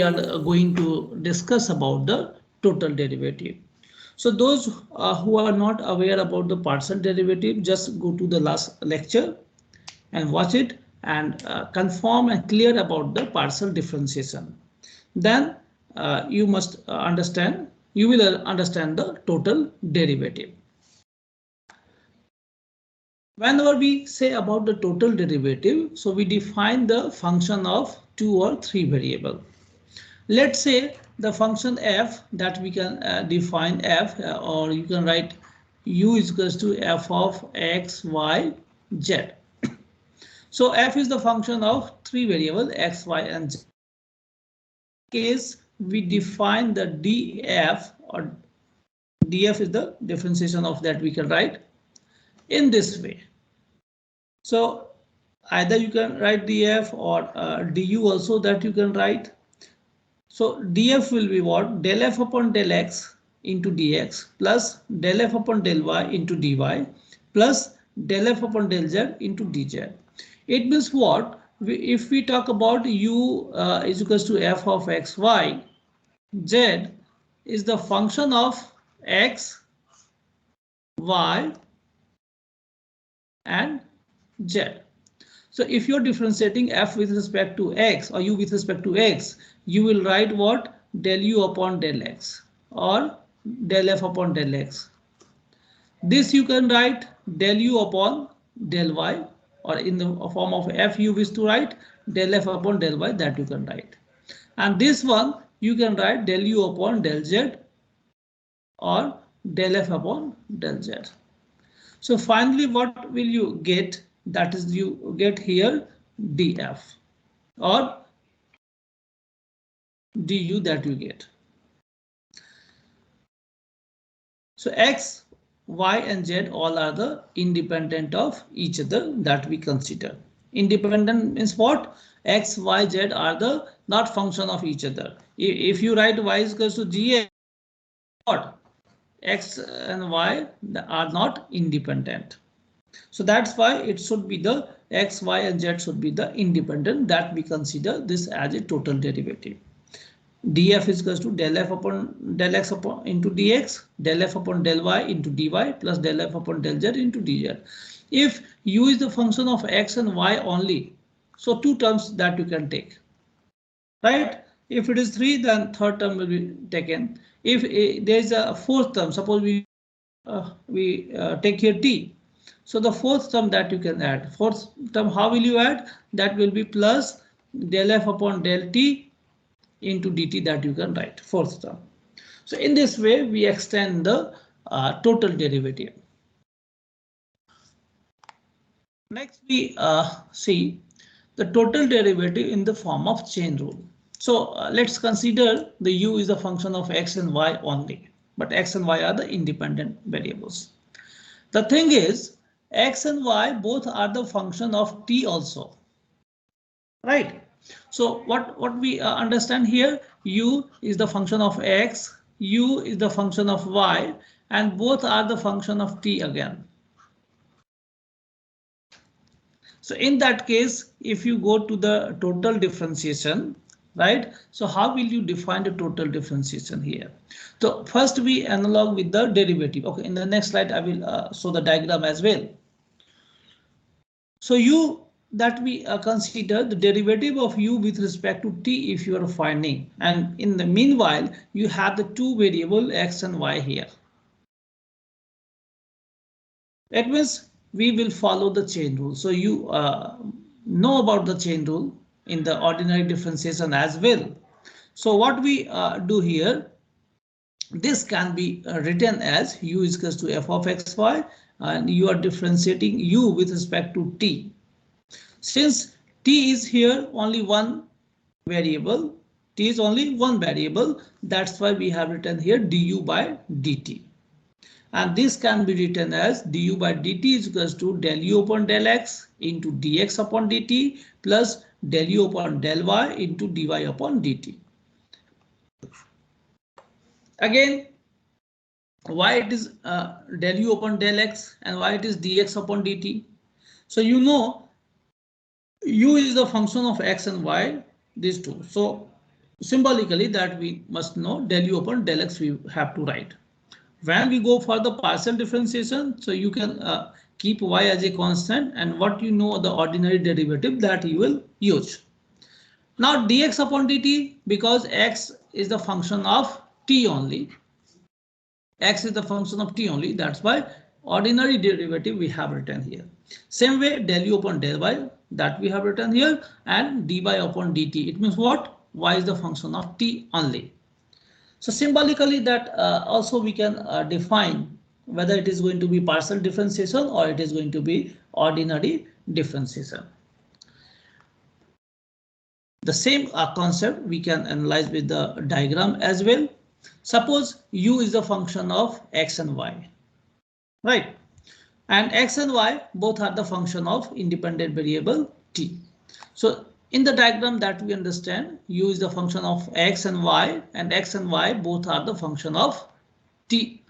are going to discuss about the total derivative. So those who are not aware about the partial derivative, just go to the last lecture and watch it and confirm and clear about the partial differentiation. Then you must understand, you will understand the total derivative. Whenever we say about the total derivative, so we define the function of 2 or 3 variable. Let's say the function f that we can define f, or you can write u is equals to f of x, y, z. So f is the function of 3 variables x, y, and z. In case we define the df, or df is the differentiation of that, we can write in this way. So either you can write df or du also that you can write. So df will be what? Del f upon del x into dx plus del f upon del y into dy plus del f upon del z into dz. It means what? If we talk about u is equals to f of x, y, z is the function of x, y, and z. So if you're differentiating f with respect to x or u with respect to x, you will write what? Del u upon del x or del f upon del x. This you can write del u upon del y, or in the form of f you wish to write del f upon del y, that you can write. And this one you can write del u upon del z or del f upon del z. So finally what will you get? That is, you get here df or du that you get. So x, y, and z all are the independent of each other that we consider. Independent means what? X, y, z are the not function of each other. If you write y is equals to g, what? X and y are not independent. So that's why it should be the x, y, and z should be the independent, that we consider this as a total derivative. df is equals to del f upon del x upon into dx, del f upon del y into dy plus del f upon del z into dz. If u is the function of x and y only, so two terms that you can take, right? If it is 3, then third term will be taken. If there is a fourth term, suppose we take here t. So the fourth term that you can add, fourth term, how will you add? That will be plus del f upon del t into dt, that you can write fourth term. So in this way we extend the total derivative. Next we see the total derivative in the form of chain rule. So let's consider the u is a function of x and y only, but x and y are the independent variables. The thing is, x and y both are the function of t also, right? So what we understand here, u is the function of x, u is the function of y, and both are the function of t again. So in that case, if you go to the total differentiation, right? So how will you define the total differentiation here? So first we analog with the derivative. Okay, in the next slide I will show the diagram as well. So u that we consider the derivative of u with respect to t if you are finding, and in the meanwhile you have the two variable x and y here. That means we will follow the chain rule. So you know about the chain rule in the ordinary differentiation as well. So what we do here, this can be written as u is equals to f of xy, and you are differentiating u with respect to t. Since t is here only one variable, t is only one variable, that's why we have written here du by dt. And this can be written as du by dt is equals to del u upon del x into dx upon dt plus del u upon del y into dy upon dt. Again, why it is del u upon del x and why it is dx upon dt? So you know u is the function of x and y, these two. So Symbolically that we must know del u upon del x we have to write. When we go for the partial differentiation, so you can keep y as a constant and what you know the ordinary derivative that you will use. Now dx upon dt, because x is the function of t only. X is the function of t only. That's why ordinary derivative we have written here. Same way del u upon del y that we have written here and dy upon dt. It means what? Y is the function of t only. So symbolically that also we can define whether it is going to be partial differentiation or it is going to be ordinary differentiation. The same concept we can analyze with the diagram as well. Suppose u is a function of x and y, right? And x and y both are the function of independent variable t. So in the diagram that we understand, u is the function of x and y both are the function of t.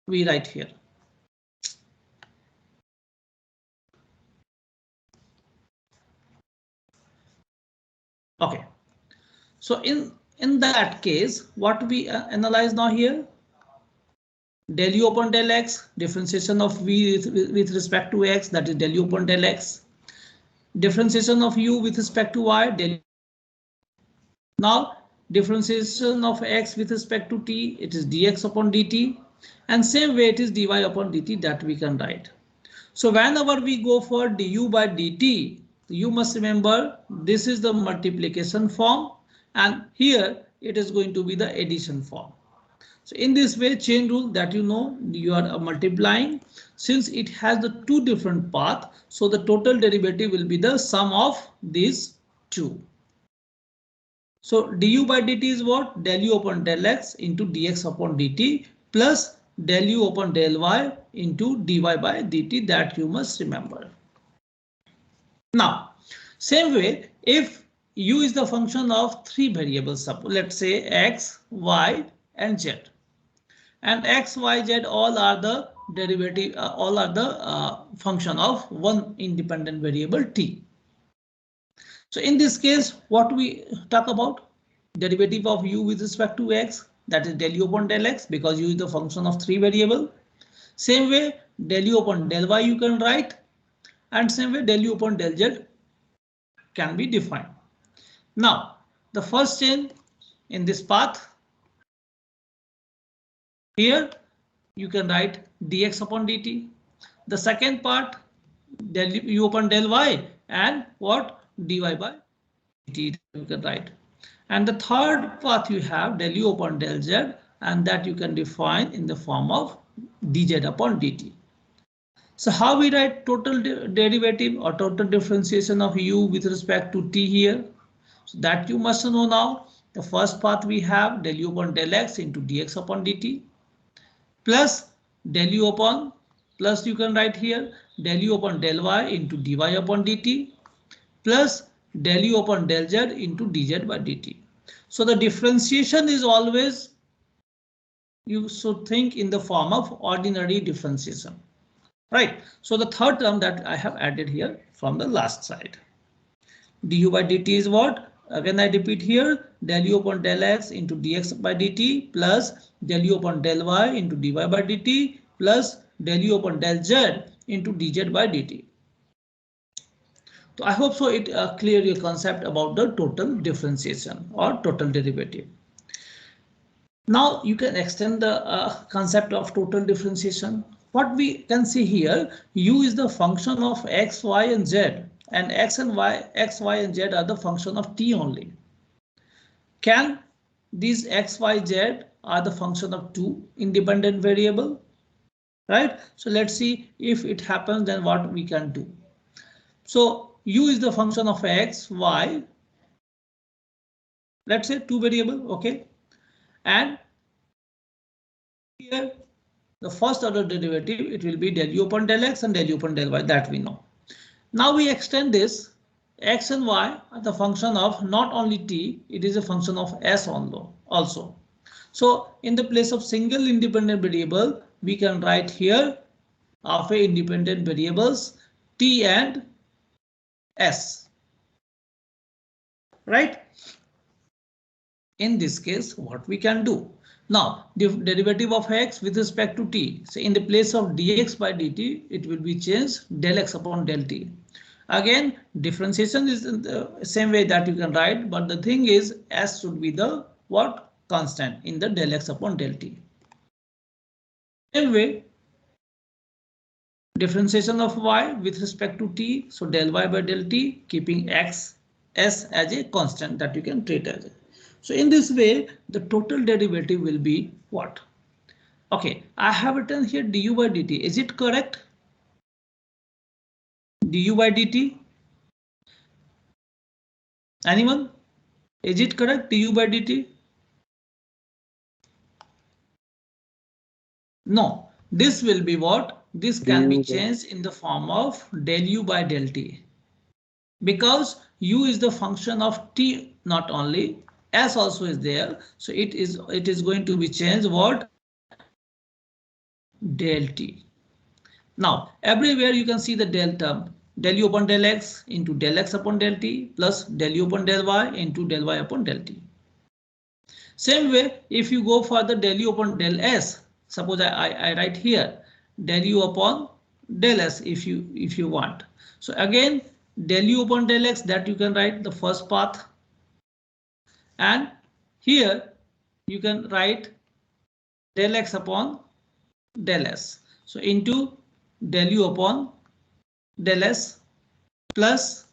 We write here. Okay, so in that case, what we analyze now here, del u upon del x, differentiation of v with respect to x, that is del u upon del x, differentiation of u with respect to y, del. Now differentiation of x with respect to t, it is dx upon dt, and same way it is dy upon dt that we can write. So whenever we go for du by dt, you must remember this is the multiplication form and here it is going to be the addition form. So in this way, chain rule that you know you are multiplying, since it has the two different paths, so the total derivative will be the sum of these two. So du by dt is what? Del u upon del x into dx upon dt plus del u upon del y into dy by dt, that you must remember. Now, same way, if u is the function of three variables, let's say x, y, and z, and x, y, z all are the derivative, all are the function of one independent variable t. So in this case, what we talk about? Derivative of u with respect to x, that is del u upon del x, because u is the function of three variable. Same way, del u upon del y you can write, and same way del u upon del z can be defined. Now, the first chain in this path, here you can write dx upon dt. The second part, del u upon del y, and what? Dy by dt you can write. And the third path you have del u upon del z, and that you can define in the form of dz upon dt. So how we write total derivative or total differentiation of u with respect to t here? So that you must know now. The first path we have del u upon del x into dx upon dt plus del u upon, plus you can write here del u upon del y into dy upon dt plus del u upon del z into dz by dt. So the differentiation is always, you should think in the form of ordinary differentiation, right? So the third term that I have added here from the last side, du by dt is what? Again I repeat here, del u upon del x into dx by dt plus del u upon del y into dy by dt plus del u upon del z into dz by dt. So I hope so it clear your concept about the total differentiation or total derivative. Now you can extend the concept of total differentiation. What we can see here, u is the function of x, y, and z, and x, y, and z are the function of t only. Can these x, y, z are the function of two independent variable, right? So let's see if it happens, then what we can do. So u is the function of x, y, let's say two variable, okay, and here the first order derivative, it will be del u upon del x and del u upon del y, that we know. Now we extend this, x and y are the function of not only t, it is a function of s also. So in the place of single independent variable, we can write here of a independent variables t and s, right? in this case, what we can do now, the derivative of x with respect to t. So in the place of dx by dt, it will be changed del x upon del t. Again, differentiation is in the same way that you can write, but the thing is s should be the what constant in the del x upon del t. Same way, differentiation of y with respect to t, so del y by del t, keeping x s as a constant that you can treat as it. So in this way, the total derivative will be what? Okay, I have written here du by dt. Is it correct? Du by dt. Anyone? Is it correct? Du by dt? No, this will be what? This can be changed in the form of del u by del t. Because u is the function of t, not only s also is there, so it is going to be changed what? Del t. Now everywhere you can see the del term, del u upon del x into del x upon del t plus del u upon del y into del y upon del t. Same way, if you go for the del u upon del s, suppose I write here del u upon del s if you want. So again, del u upon del x, that you can write the first path, and here you can write del x upon del s. So into del u upon del s plus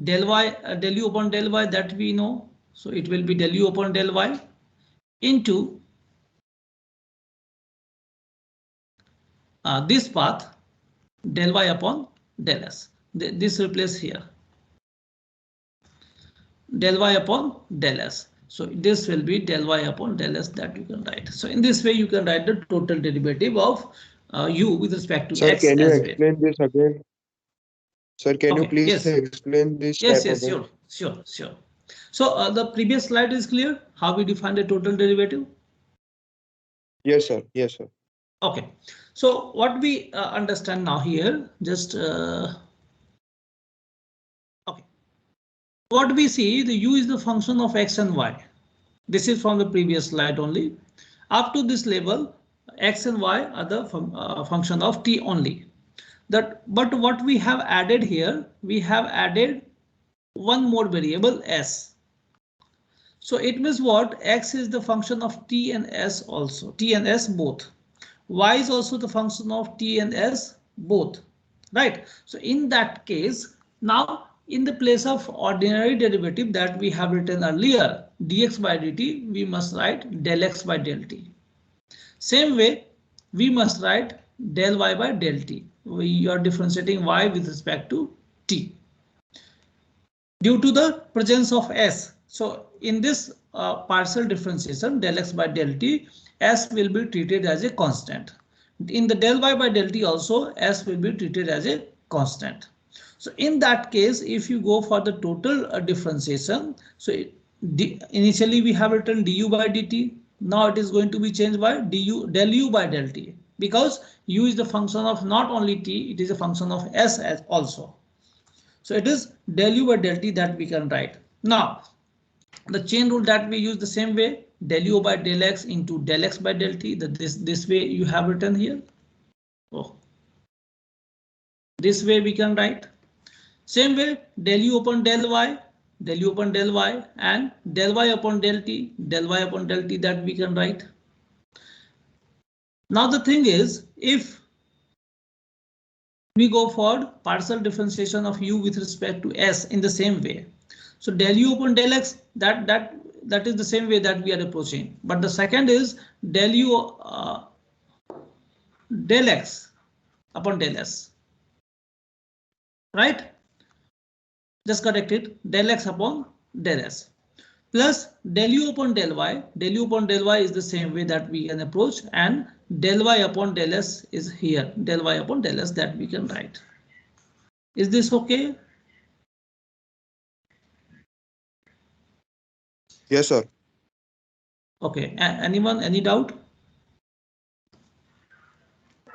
del y, del u upon del y, that we know. So it will be del u upon del y into this path del y upon del s. This replace here del y upon del s. So this will be del y upon del s that you can write. So in this way you can write the total derivative of u with respect to Sir, x can you as well. explain this again? Sir, can you Okay, please yes. explain this Yes, step yes, again? sure. So the previous slide is clear how we define the total derivative. Yes, sir. Yes, sir. Okay, so what we understand now here, just okay, what we see, the u is the function of x and y. This is from the previous slide only. Up to this level, x and y are the function of t only. But what we have added here, we have added one more variable s. So it means what? X is the function of t and s also, t and s both. Y is also the function of t and s both, right? So in that case, now in the place of ordinary derivative that we have written earlier, dx by dt, we must write del x by del t. Same way, we must write del y by del t. We are differentiating y with respect to t due to the presence of s. So in this partial differentiation del x by del t, s will be treated as a constant. In the del y by del t also, s will be treated as a constant. So in that case, if you go for the total differentiation, so initially we have written du by dt. Now it is going to be changed by del u by del t, because u is the function of not only t, it is a function of s as also. So it is del u by del t that we can write. Now the chain rule that we use the same way, del u by del x into del x by del t. This way you have written here. Oh, this way we can write. Same way, del u upon del y, del u upon del y, and del y upon del t, del y upon del t that we can write. Now the thing is, if we go for partial differentiation of u with respect to s in the same way, so del u upon del x, that is the same way that we are approaching. But the second is del u del x upon del s, right? Just correct it, del x upon del s plus del u upon del y. Del u upon del y is the same way that we can approach, and del y upon del s is here, del y upon del s that we can write. Is this okay? Yes, sir. Okay, anyone, any doubt?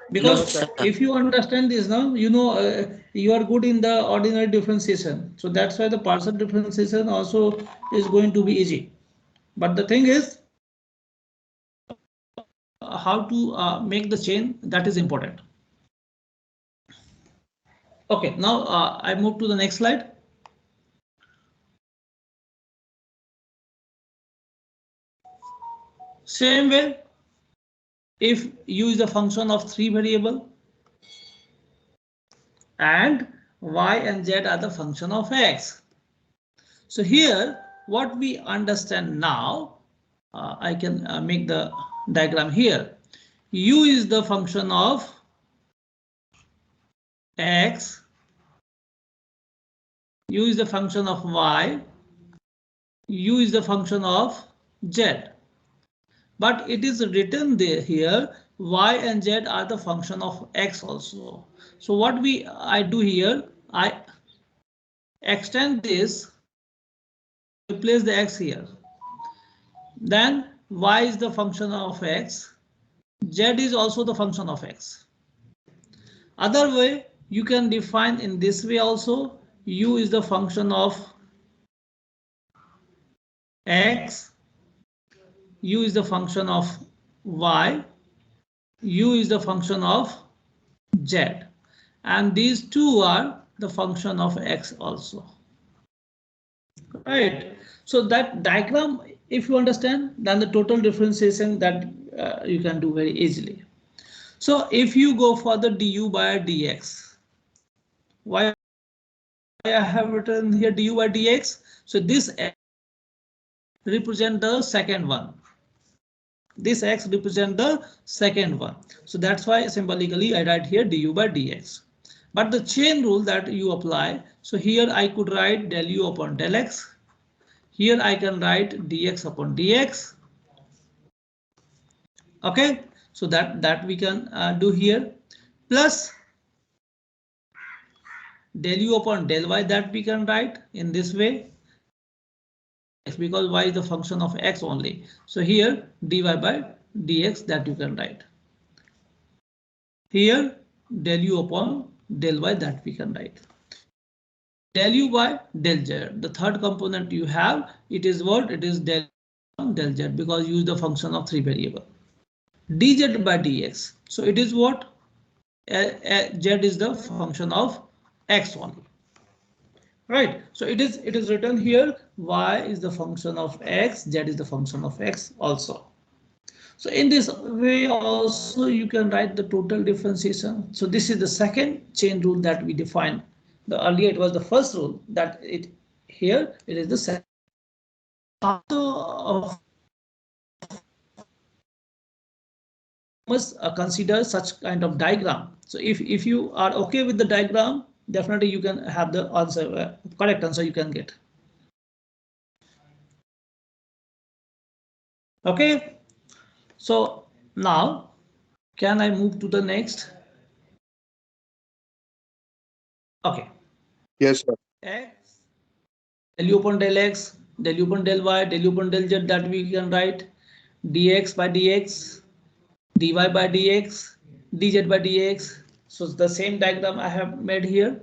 No, Because sir. if you understand this now, you know you are good in the ordinary differentiation. So that's why the partial differentiation also is going to be easy. But the thing is, how to make the chain, that is important. Okay, now I move to the next slide. Same way, if u is a function of 3 variable and y and z are the function of x. So here what we understand now, I can make the diagram here. U is the function of x, u is the function of y, u is the function of z. But it is written there here, y and z are the function of x also. So what I do here, I extend this, replace the x here. Then y is the function of x, z is also the function of x. Other way, you can define in this way also, u is the function of x, u is the function of y, u is the function of z, and these two are the function of x also. Right. So that diagram, if you understand, then the total differentiation that you can do very easily. So if you go for the du by dx, why I have written here du by dx? So this represent the second one. This x represent the second one. So that's why symbolically I write here du by dx. But the chain rule that you apply, so here I could write del u upon del x. Here I can write dx upon dx. Okay, so that we can do here, plus del u upon del y, that we can write in this way, because y is the function of x only. So here dy by dx, that you can write. Here del u upon del y, that we can write. Del u by del z, the third component you have, it is what? It is del z, because use the function of 3 variable. Dz by dx, so it is what? Z is the function of x only. Right, so it is written here, y is the function of x, z is the function of x also. So in this way also you can write the total differentiation. So this is the second chain rule that we defined. The earlier it was the first rule, that here it is the second. Must consider such kind of diagram. So if you are okay with the diagram, definitely you can have the answer, correct answer you can get. Okay, so now can I move to the next? Okay. Yes, sir. X, del u upon del x, del u upon del y, del u upon del z, that we can write dx by dx, dy by dx, dz by dx. So the same diagram I have made here.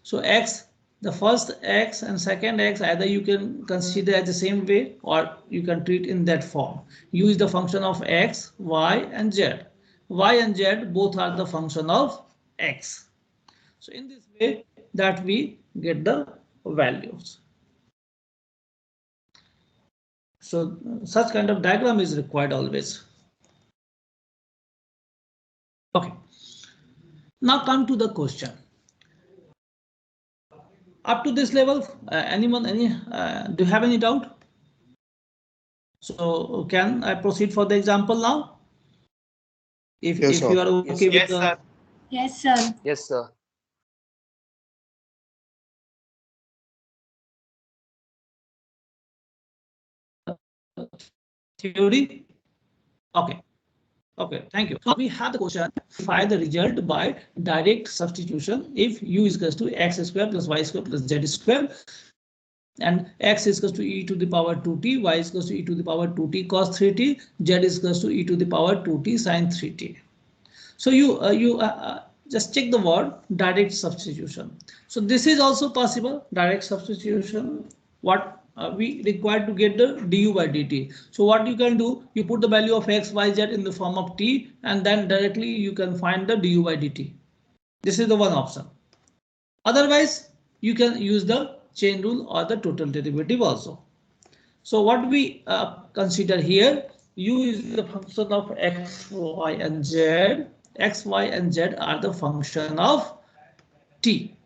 So x, the first x and second x, either you can consider as the same way or you can treat in that form. U is the function of x, y and z. Y and z both are the function of x. So in this way that we get the values. So such kind of diagram is required always. Okay. Now come to the question. Up to this level, anyone, do you have any doubt? So can I proceed for the example now? If you are okay with the. Yes, sir. Yes, sir. Theory. Okay. Okay, thank you. So we have the question, find the result by direct substitution if u is equal to x square plus y square plus z square, and x is equal to e to the power 2t, y is equal to e to the power 2t cos 3t, z is equal to e to the power 2t sin 3t. So you just check the word direct substitution. So this is also possible, direct substitution. What we require to get the du by dt. So what you can do, you put the value of x, y, z in the form of t, and then directly you can find the du by dt. This is the one option. Otherwise, you can use the chain rule or the total derivative also. So what we consider here, u is the function of x, y, and z. X, y, and z are the function of t.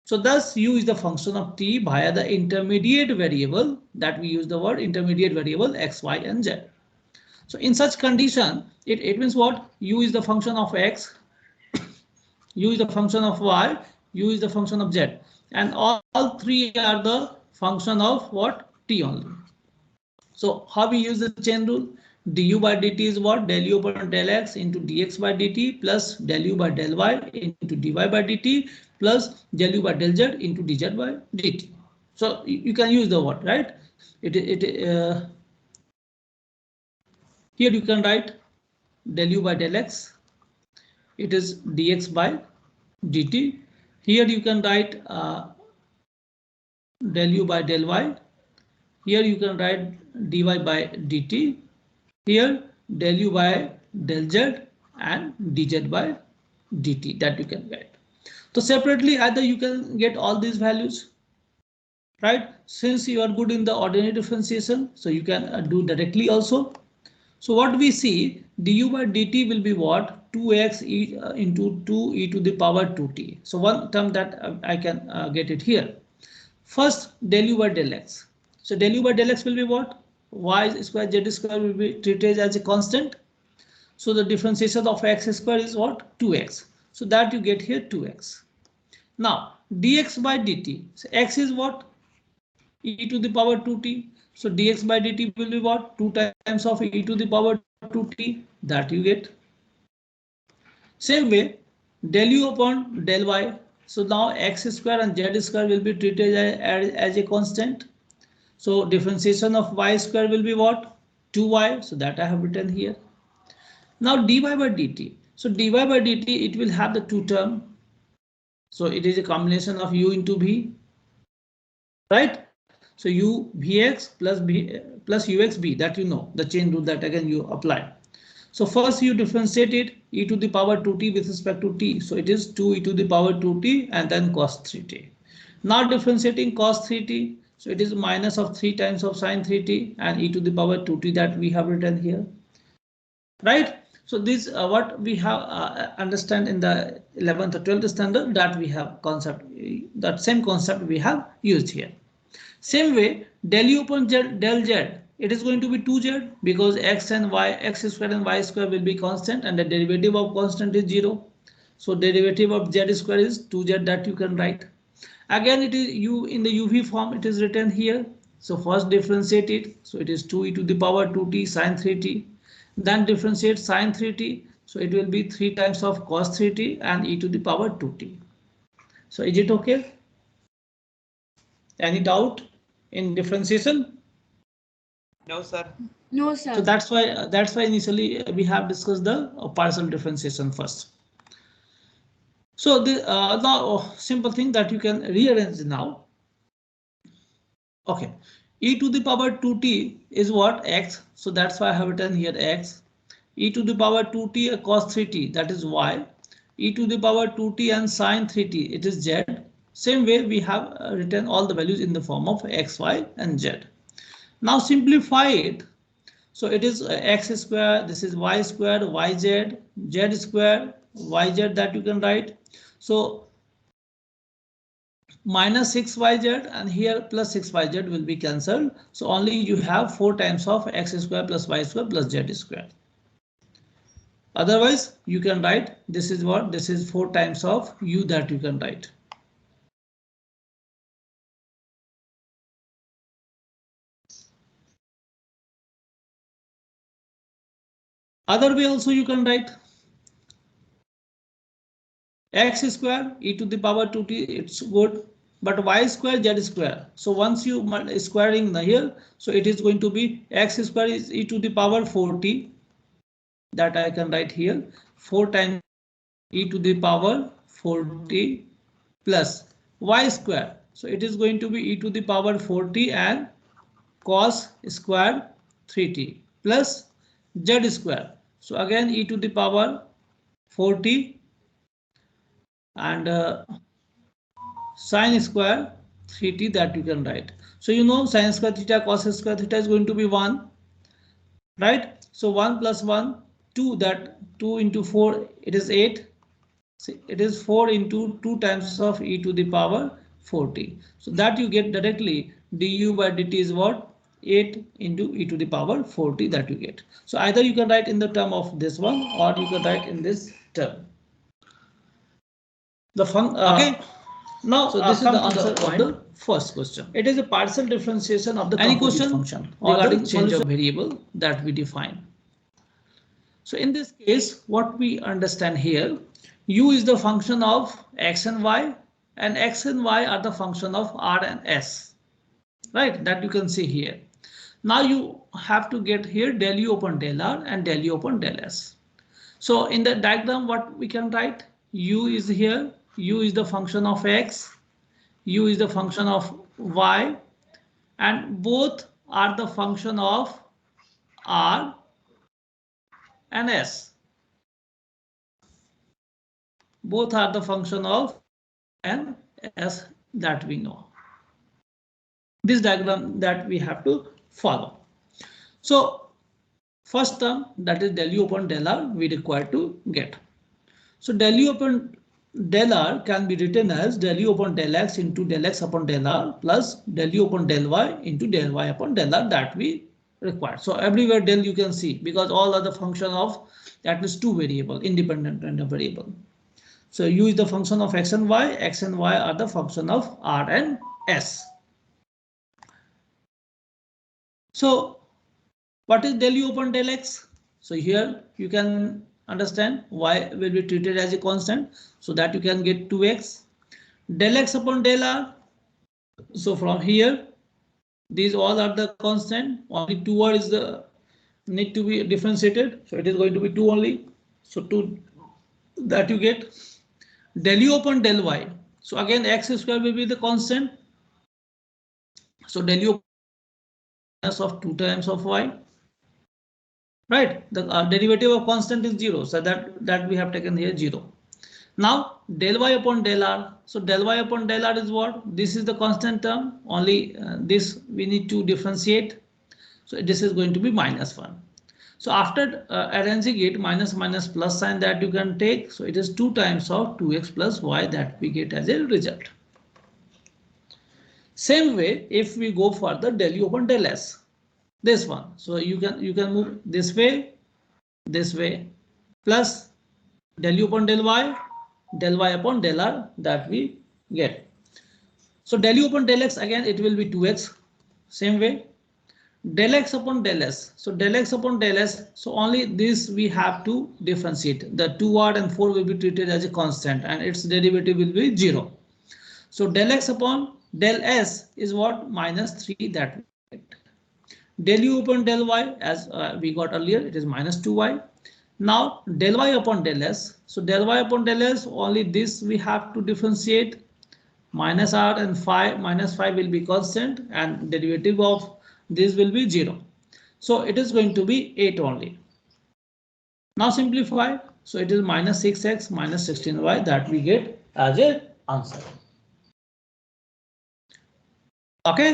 So thus u is the function of t via the intermediate variable, that we use the word intermediate variable x, y, and z. So in such condition, it means what? U is the function of x, u is the function of y, u is the function of z, and all three are the function of what? T only. So how we use the chain rule? Du by dt is what? Del u upon del x into dx by dt plus del u by del y into dy by dt plus del u by del z into dz by dt. So you can use the what, right? Here you can write del u by del x. It is dx by dt. Here you can write del u by del y. Here you can write dy by dt. Here del u by del z and dz by dt, that you can get. So separately either you can get all these values, right? Since you are good in the ordinary differentiation, so you can do directly also. So what we see, du by dt will be what? 2x into 2 e to the power 2t. So one term that I can get it here. First, del u by del x. So del u by del x will be what? Y square z square will be treated as a constant. So the differentiation of x square is what? 2x. So that you get here 2x. Now dx by dt. So x is what? E to the power 2t. So dx by dt will be what? 2 times of e to the power 2t, that you get. Same way, del u upon del y. So now x square and z square will be treated as a constant. So differentiation of y square will be what? 2y. So that I have written here. Now dy by dt. So dy by dt, it will have the two term. So it is a combination of u into v, right? So u vx plus b plus uxb, that you know, the chain rule that again you apply. So first you differentiate it e to the power 2t with respect to t. So it is 2 e to the power 2t and then cos 3t. Now differentiating cos 3t. So it is minus of 3 times of sin 3t and e to the power 2t that we have written here. Right? So this what we have understand in the 11th or 12th standard, that we have concept, that same concept we have used here. Same way, del u upon del z, it is going to be 2z because x and y, x square and y square will be constant and the derivative of constant is 0. So derivative of z square is 2z, that you can write. Again, it is u in the uv form, it is written here. So first differentiate it. So it is 2 e to the power 2t sin 3t. Then differentiate sin 3t. So it will be 3 times of cos 3t and e to the power 2t. So is it okay? Any doubt in differentiation? No, sir. No, sir. So that's why initially we have discussed the partial differentiation first. So the now simple thing that you can rearrange now. Okay, e to the power 2t is what? X. So that's why I have written here x. E to the power 2t cos 3t, that is y. E to the power 2t and sin 3t, it is z. Same way we have written all the values in the form of x, y, and z. Now simplify it. So it is x square, this is y square, yz, z square, yz, that you can write. So minus 6yz and here plus 6yz will be cancelled. So only you have 4 times of x square plus y square plus z square. Otherwise, you can write this is what? This is 4 times of u, that you can write. Other way also you can write x square e to the power 2t, it's good, but y square z square. So once you squaring here, so it is going to be x square is e to the power 4t, that I can write here, 4 times e to the power 4t plus y square. So it is going to be e to the power 4t and cos square 3t plus z square. So again e to the power 4t and sine square 3t that you can write. So you know sine square theta cos square theta is going to be 1, right? So 1 plus 1, 2, that 2 into 4, it is 8. See, it is 4 into 2 times of e to the power 40. So that you get directly du by dt is what? 8 into e to the power 40 that you get. So either you can write in the term of this one or you can write in this term. The okay. Now, so this is the answer of the first question. It is a partial differentiation of the composite function regarding change of variable that we define. So in this case, what we understand here, u is the function of x and y are the function of r and s, right? That you can see here. Now you have to get here del u upon del r and del u upon del s. So in the diagram, what we can write, u is here, u is the function of x, u is the function of y, and both are the function of r and s. Both are the function of and s that we know. This diagram that we have to follow. So first term, that is del u upon del r, we require to get. So del u upon del r can be written as del u upon del x into del x upon del r plus del u upon del y into del y upon del r that we require. So everywhere del you can see, because all are the function of at least two variable, independent random variable. So u is the function of x and y are the function of r and s. So what is del u upon del x? So here you can understand y will be treated as a constant, so that you can get 2x. Del x upon del r. So from here, these all are the constant. Only 2 is the need to be differentiated. So it is going to be 2 only. So 2 that you get. Del u upon del y. So again x square will be the constant. So del u of 2 times of y. Right, the derivative of constant is 0, so that we have taken here 0. Now del y upon del r. So del y upon del r is what? This is the constant term. Only this we need to differentiate. So this is going to be -1. So after arranging it, minus plus sign that you can take. So it is 2 times of 2x plus y that we get as a result. Same way, if we go for the del u upon del s. This one, so you can move this way, plus del u upon del y upon del r that we get. So del u upon del x, again it will be 2x. Same way, del x upon del s. So del x upon del s. So only this we have to differentiate. The 2r and 4 will be treated as a constant, and its derivative will be 0. So del x upon del s is what? -3 that we get. Del u upon del y, as we got earlier, it is -2y. Now del y upon del s. So del y upon del s, only this we have to differentiate. -r and -5 will be constant, and derivative of this will be 0. So it is going to be 8 only. Now simplify. So it is -6x -16y that we get as a answer. Okay.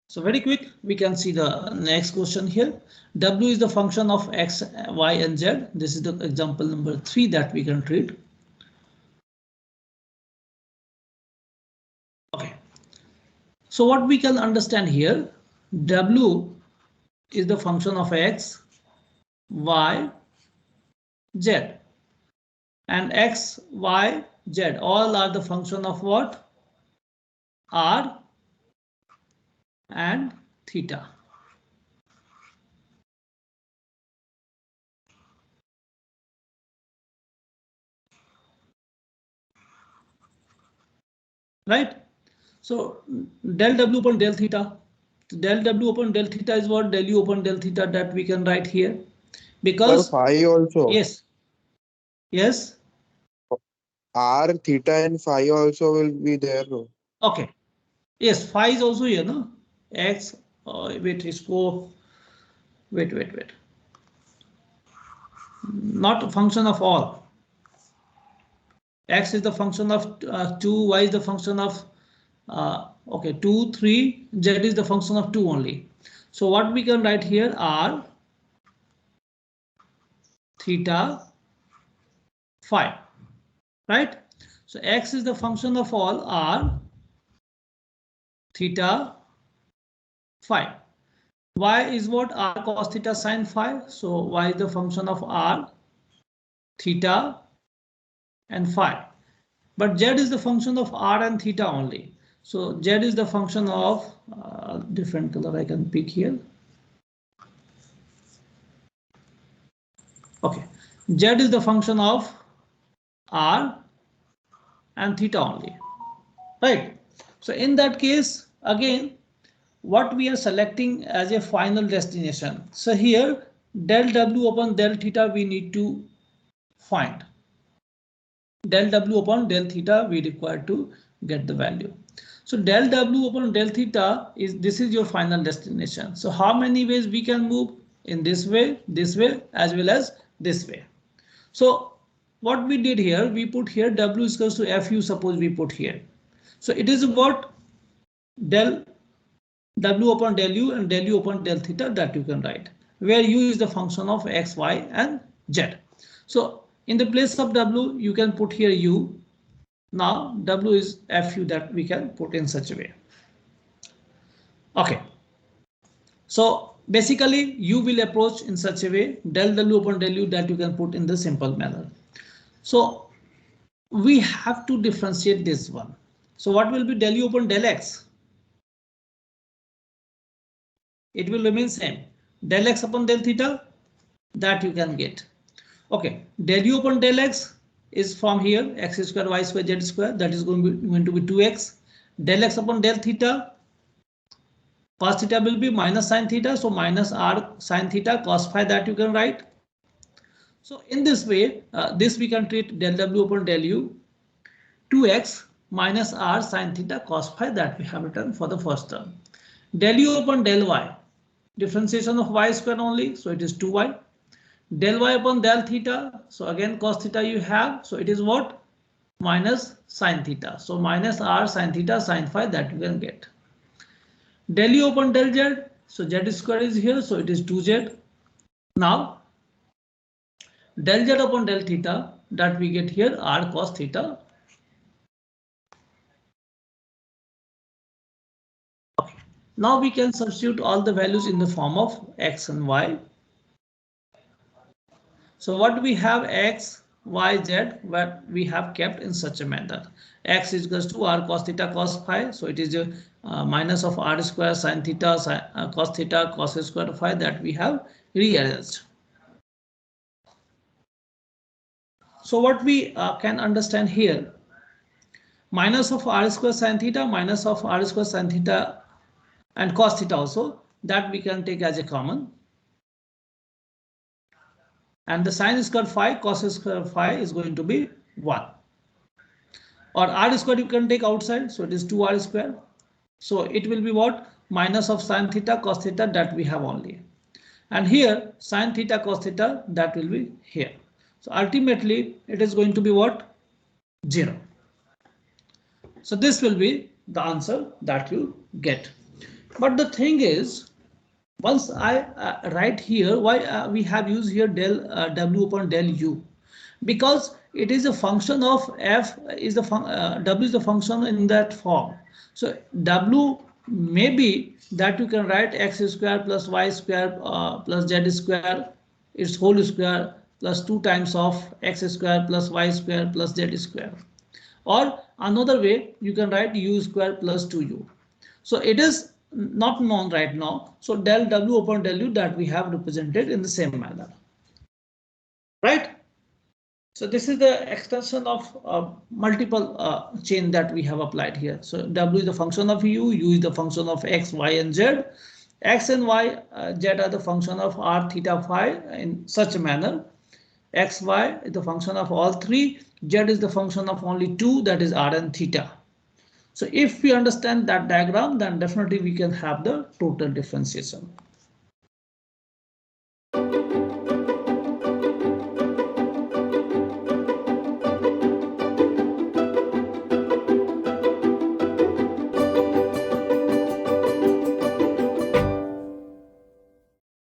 So very quick, we can see the next question here. W is the function of x, y, and z. This is the example number 3 that we can treat. Okay. So what we can understand here, W is the function of x, y, z. And x, y, z all are the function of what? R and theta. Right? So del W upon del theta. Del W upon del theta is what? Del U upon del theta that we can write here. Because Phi also. yes, Yes. R, theta, and phi also will be there. No? Okay. Yes, phi is also here, no? X, wait, is for, wait. Not a function of all. X is the function of 2, Y is the function of, okay, 2, 3, Z is the function of 2 only. So what we can write here are theta, phi, right? So X is the function of all R, theta, phi. Y is what? R cos theta sin phi. So Y is the function of R, theta, and phi. But Z is the function of R and theta only. So Z is the function of different color I can pick here. Okay, Z is the function of R and theta only, right? So in that case, again, what we are selecting as a final destination. So here del W upon del theta we need to find. Del W upon del theta we require to get the value. So del W upon del theta is, this is your final destination. So how many ways we can move? In this way, as well as this way. So what we did here, we put here W is equals to Fu, suppose we put here. So it is what del W upon del U and del U upon del theta that you can write, where U is the function of X, Y, and Z. So in the place of W, you can put here U. Now W is Fu that we can put in such a way. Okay. So basically U will approach in such a way, del W upon del U that you can put in the simple manner. So we have to differentiate this one. So what will be del U upon del X? It will remain same. Del X upon del theta, that you can get. Okay, del U upon del X is from here, x square, y square, z square, that is going to be 2x. Del X upon del theta, cos theta will be minus sin theta, so minus r sin theta cos phi, that you can write. So in this way, this we can treat del W upon del U, 2x minus r sin theta cos phi, that we have written for the first term. Del U upon del Y, differentiation of y square only, so it is 2y. Del Y upon del theta, so again cos theta you have, so it is what? Minus sin theta, so minus r sin theta sin phi, that you can get. Del U upon del Z, so Z square is here, so it is 2Z. Now del Z upon del theta, that we get here r cos theta. Okay. Now we can substitute all the values in the form of x and y. So what we have x, y, z, what we have kept in such a manner. X is equals to r cos theta cos phi, so it is a minus of r square sin theta cos theta cos square phi, that we have rearranged. So what we can understand here, minus of r square sin theta, minus of r square sin theta and cos theta also, that we can take as a common. And the sin square phi cos square phi is going to be 1. Or r square you can take outside, so it is 2r square. So it will be what? Minus of sin theta cos theta, that we have only. And here sin theta cos theta, that will be here. So ultimately it is going to be what? 0. So this will be the answer that you get. But the thing is, once I write here, why we have used here del W upon del U, because it is a function of f is the W is the function in that form. So W may be that you can write x square plus y square plus z square, its whole square, plus 2 times of x square plus y square plus z square. Or another way you can write u square plus 2u. So it is not known right now. So del W upon del U, that we have represented in the same manner. Right? So this is the extension of multiple chain that we have applied here. So W is the function of U is the function of X, Y, and Z. X and Y, Z are the function of R, theta, phi in such a manner. X, Y is the function of all three. Z is the function of only two, that is r and theta. So if we understand that diagram, then definitely we can have the total differentiation.